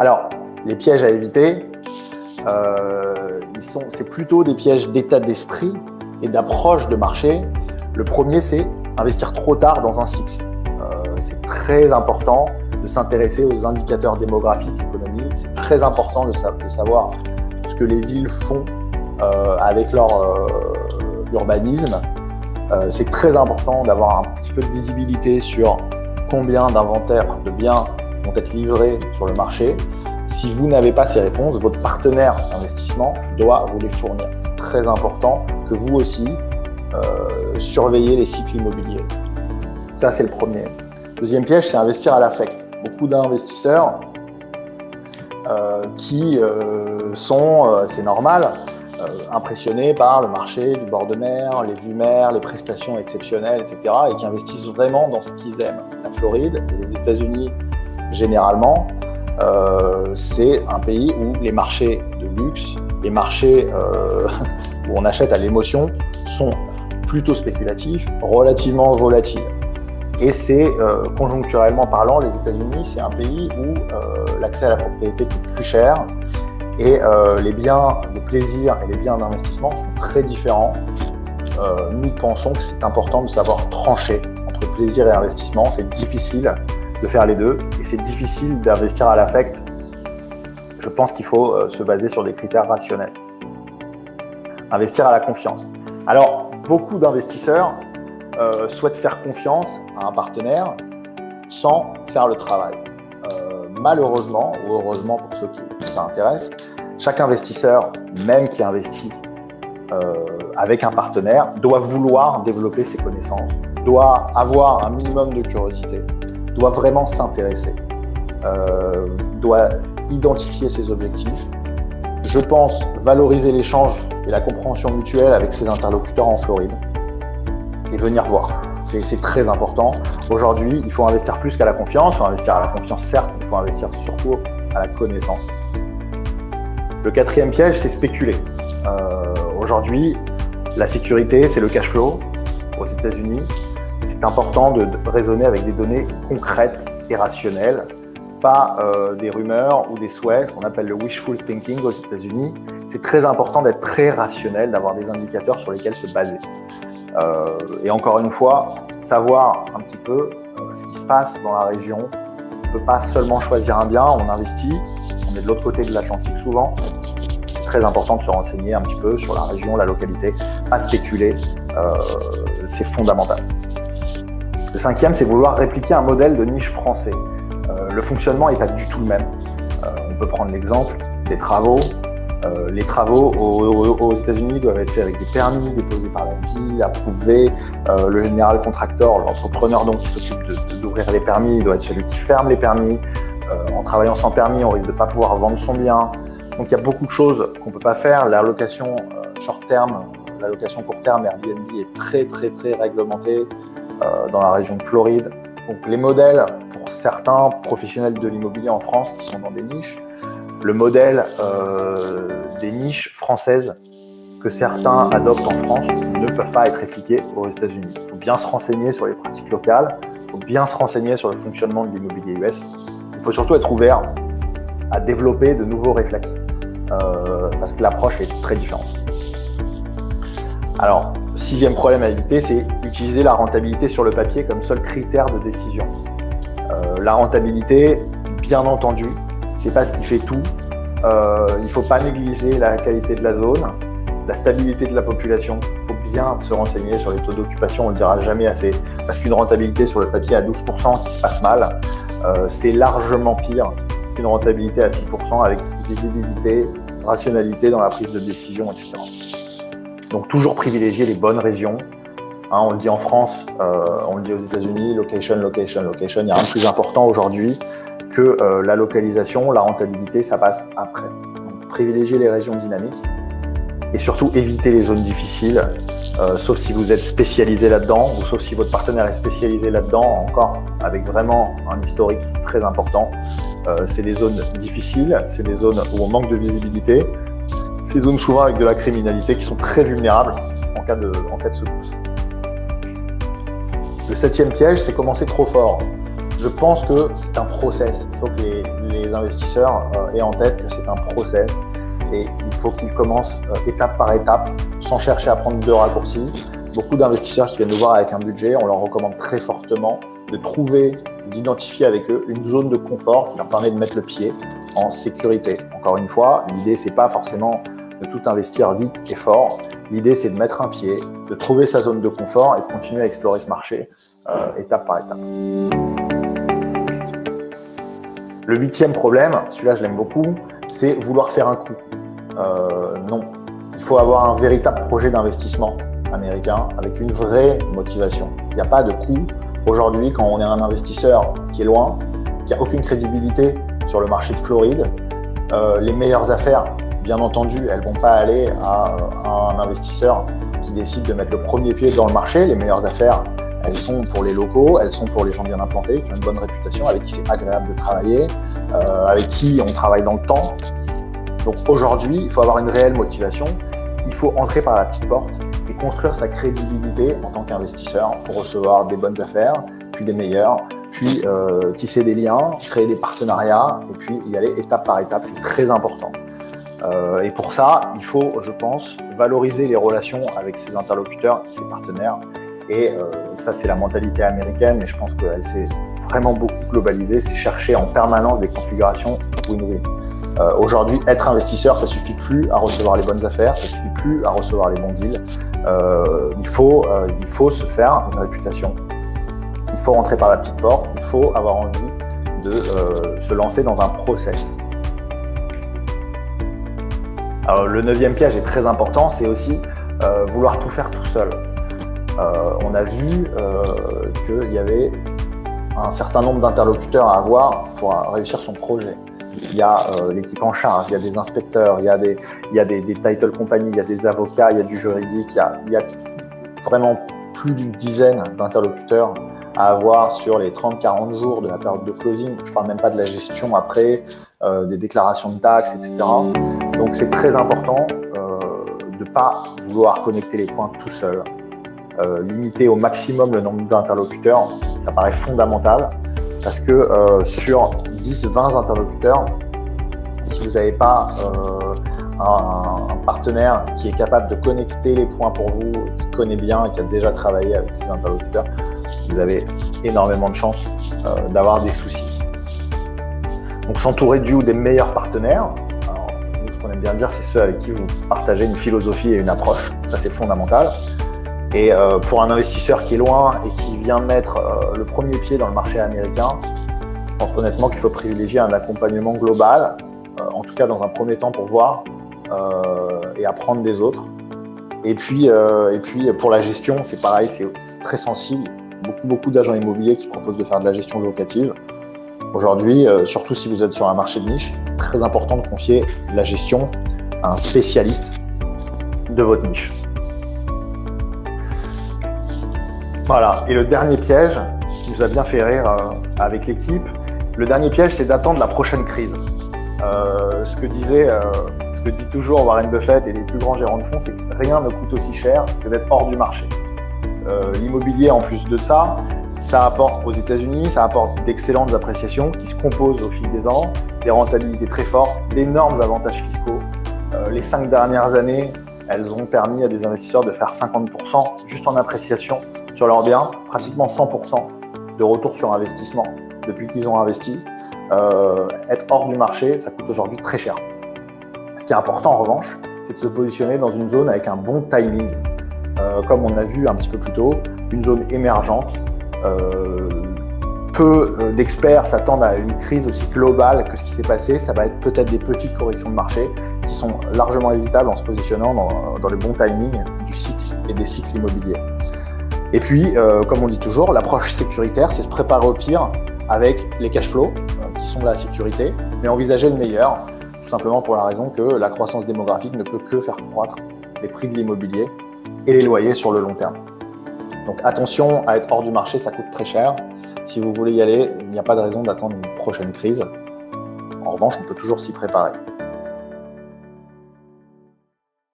Alors, les pièges à éviter, c'est plutôt des pièges d'état d'esprit et d'approche de marché. Le premier, c'est investir trop tard dans un cycle. C'est très important de s'intéresser aux indicateurs démographiques, économiques. C'est très important de savoir ce que les villes font avec leur urbanisme. C'est très important d'avoir un petit peu de visibilité sur combien d'inventaires de biens vont être livrés sur le marché. Si vous n'avez pas ces réponses, votre partenaire d'investissement doit vous les fournir. C'est très important que vous aussi surveillez les cycles immobiliers. Ça, c'est le premier. Deuxième piège, c'est investir à l'affect. Beaucoup d'investisseurs qui sont, c'est normal, impressionnés par le marché du bord de mer, les vues mer, les prestations exceptionnelles, etc. et qui investissent vraiment dans ce qu'ils aiment. La Floride et les États-Unis, généralement, c'est un pays où les marchés de luxe, les marchés où on achète à l'émotion sont plutôt spéculatifs, relativement volatiles. Et c'est, conjoncturellement parlant, les États-Unis, c'est un pays où l'accès à la propriété coûte plus cher et les biens de plaisir et les biens d'investissement sont très différents. Nous pensons que c'est important de savoir trancher entre plaisir et investissement. C'est difficile de faire les deux et c'est difficile d'investir à l'affect. Je pense qu'il faut se baser sur des critères rationnels. Investir à la confiance. Alors, beaucoup d'investisseurs souhaitent faire confiance à un partenaire sans faire le travail. Malheureusement, ou heureusement pour ceux qui ça intéresse, chaque investisseur, même qui investit avec un partenaire, doit vouloir développer ses connaissances, doit avoir un minimum de curiosité, doit vraiment s'intéresser, doit identifier ses objectifs. Je pense valoriser l'échange et la compréhension mutuelle avec ses interlocuteurs en Floride et venir voir. C'est très important. Aujourd'hui, il faut investir plus qu'à la confiance. Il faut investir à la confiance, certes, mais il faut investir surtout à la connaissance. Le quatrième piège, c'est spéculer. Aujourd'hui, la sécurité, c'est le cash flow aux États-Unis. C'est important de raisonner avec des données concrètes et rationnelles, pas des rumeurs ou des souhaits, ce qu'on appelle le wishful thinking aux États-Unis. C'est très important d'être très rationnel, d'avoir des indicateurs sur lesquels se baser. Et encore une fois, savoir un petit peu ce qui se passe dans la région. On ne peut pas seulement choisir un bien, on investit, on est de l'autre côté de l'Atlantique souvent. C'est très important de se renseigner un petit peu sur la région, la localité, pas spéculer, c'est fondamental. Le cinquième, c'est vouloir répliquer un modèle de niche français. Le fonctionnement n'est pas du tout le même. On peut prendre l'exemple des travaux. Les travaux aux États-Unis doivent être faits avec des permis déposés par la ville, approuvés. Le général contractor, l'entrepreneur donc qui s'occupe d'ouvrir les permis, il doit être celui qui ferme les permis. En travaillant sans permis, on risque de ne pas pouvoir vendre son bien. Donc il y a beaucoup de choses qu'on ne peut pas faire. La location short terme, la location court terme, Airbnb est très réglementée dans la région de Floride. Donc les modèles pour certains professionnels de l'immobilier en France qui sont dans des niches, le modèle des niches françaises que certains adoptent en France ne peuvent pas être répliqués aux États-Unis. Il faut bien se renseigner sur les pratiques locales, il faut bien se renseigner sur le fonctionnement de l'immobilier US. Il faut surtout être ouvert à développer de nouveaux réflexes parce que l'approche est très différente. Alors, sixième problème à éviter, c'est utiliser la rentabilité sur le papier comme seul critère de décision. La rentabilité, bien entendu, c'est pas ce qui fait tout. Il ne faut pas négliger la qualité de la zone, la stabilité de la population. Il faut bien se renseigner sur les taux d'occupation, on ne le dira jamais assez, parce qu'une rentabilité sur le papier à 12% qui se passe mal, c'est largement pire qu'une rentabilité à 6% avec visibilité, rationalité dans la prise de décision, etc. Donc toujours privilégier les bonnes régions. On le dit en France, on le dit aux États-Unis, location. Il n'y a rien de plus important aujourd'hui que la localisation, la rentabilité, ça passe après. Donc, privilégier les régions dynamiques et surtout éviter les zones difficiles, sauf si vous êtes spécialisé là-dedans ou sauf si votre partenaire est spécialisé là-dedans, encore avec vraiment un historique très important. C'est des zones difficiles, c'est des zones où on manque de visibilité, ces zones souvent avec de la criminalité qui sont très vulnérables en cas de secousse. Le septième piège, c'est commencer trop fort. Je pense que c'est un process. Il faut que les investisseurs aient en tête que c'est un process et il faut qu'ils commencent étape par étape, sans chercher à prendre de raccourcis. Beaucoup d'investisseurs qui viennent nous voir avec un budget, on leur recommande très fortement de trouver, d'identifier avec eux une zone de confort qui leur permet de mettre le pied en sécurité. Encore une fois, l'idée, c'est pas forcément de tout investir vite et fort. L'idée, c'est de mettre un pied, de trouver sa zone de confort et de continuer à explorer ce marché étape par étape. Le 8e problème, celui-là je l'aime beaucoup, c'est vouloir faire un coup. Non, il faut avoir un véritable projet d'investissement américain avec une vraie motivation. Il n'y a pas de coup. Aujourd'hui, quand on est un investisseur qui est loin, qui n'a aucune crédibilité sur le marché de Floride, les meilleures affaires, bien entendu, elles ne vont pas aller à un investisseur qui décide de mettre le premier pied dans le marché. Les meilleures affaires, elles sont pour les locaux, elles sont pour les gens bien implantés, qui ont une bonne réputation, avec qui c'est agréable de travailler, avec qui on travaille dans le temps. Donc aujourd'hui, il faut avoir une réelle motivation. Il faut entrer par la petite porte et construire sa crédibilité en tant qu'investisseur pour recevoir des bonnes affaires, puis des meilleures, puis tisser des liens, créer des partenariats et puis y aller étape par étape. C'est très important. Et pour ça, il faut, je pense, valoriser les relations avec ses interlocuteurs et ses partenaires. Et ça, c'est la mentalité américaine, mais je pense qu'elle s'est vraiment beaucoup globalisée. C'est chercher en permanence des configurations win-win. Aujourd'hui, être investisseur, ça suffit plus à recevoir les bonnes affaires, ça suffit plus à recevoir les bons deals. Il faut se faire une réputation. Il faut rentrer par la petite porte. Il faut avoir envie de se lancer dans un process. Alors, le 9e piège est très important, c'est aussi vouloir tout faire tout seul. On a vu qu'il y avait un certain nombre d'interlocuteurs à avoir pour réussir son projet. Il y a l'équipe en charge, il y a des inspecteurs, il y a des title companies, il y a des avocats, il y a du juridique, il y a vraiment plus d'une dizaine d'interlocuteurs à avoir sur les 30-40 jours de la période de closing. Je ne parle même pas de la gestion après, des déclarations de taxes, etc. Donc c'est très important de ne pas vouloir connecter les points tout seul. Limiter au maximum le nombre d'interlocuteurs, ça paraît fondamental parce que sur 10-20 interlocuteurs, si vous n'avez pas un partenaire qui est capable de connecter les points pour vous, qui connaît bien et qui a déjà travaillé avec ces interlocuteurs, vous avez énormément de chances d'avoir des soucis. Donc s'entourer du ou des meilleurs partenaires, alors, nous, ce qu'on aime bien dire, c'est ceux avec qui vous partagez une philosophie et une approche, ça c'est fondamental. Et pour un investisseur qui est loin et qui vient de mettre le premier pied dans le marché américain, je pense honnêtement qu'il faut privilégier un accompagnement global, en tout cas dans un premier temps pour voir et apprendre des autres. Et puis pour la gestion, c'est pareil, c'est très sensible. Beaucoup d'agents immobiliers qui proposent de faire de la gestion locative. Aujourd'hui, surtout si vous êtes sur un marché de niche, c'est très important de confier la gestion à un spécialiste de votre niche. Voilà, et le dernier piège qui nous a bien fait rire avec l'équipe, le dernier piège, c'est d'attendre la prochaine crise. Ce que dit toujours Warren Buffett et les plus grands gérants de fonds, c'est que rien ne coûte aussi cher que d'être hors du marché. L'immobilier, en plus de ça, ça apporte aux États-Unis, ça apporte d'excellentes appréciations qui se composent au fil des ans, des rentabilités très fortes, d'énormes avantages fiscaux. Les 5 dernières années, elles ont permis à des investisseurs de faire 50% juste en appréciation sur leurs biens, pratiquement 100% de retour sur investissement depuis qu'ils ont investi. Être hors du marché, ça coûte aujourd'hui très cher. Ce qui est important en revanche, c'est de se positionner dans une zone avec un bon timing. Comme on a vu un petit peu plus tôt, une zone émergente. Peu d'experts s'attendent à une crise aussi globale que ce qui s'est passé. Ça va être peut-être des petites corrections de marché qui sont largement évitables en se positionnant dans le bon timing du cycle et des cycles immobiliers. Et puis, comme on dit toujours, l'approche sécuritaire, c'est se préparer au pire avec les cash flows qui sont la sécurité, mais envisager le meilleur, tout simplement pour la raison que la croissance démographique ne peut que faire croître les prix de l'immobilier et les loyers sur le long terme. Donc attention à être hors du marché, ça coûte très cher. Si vous voulez y aller, il n'y a pas de raison d'attendre une prochaine crise. En revanche, on peut toujours s'y préparer.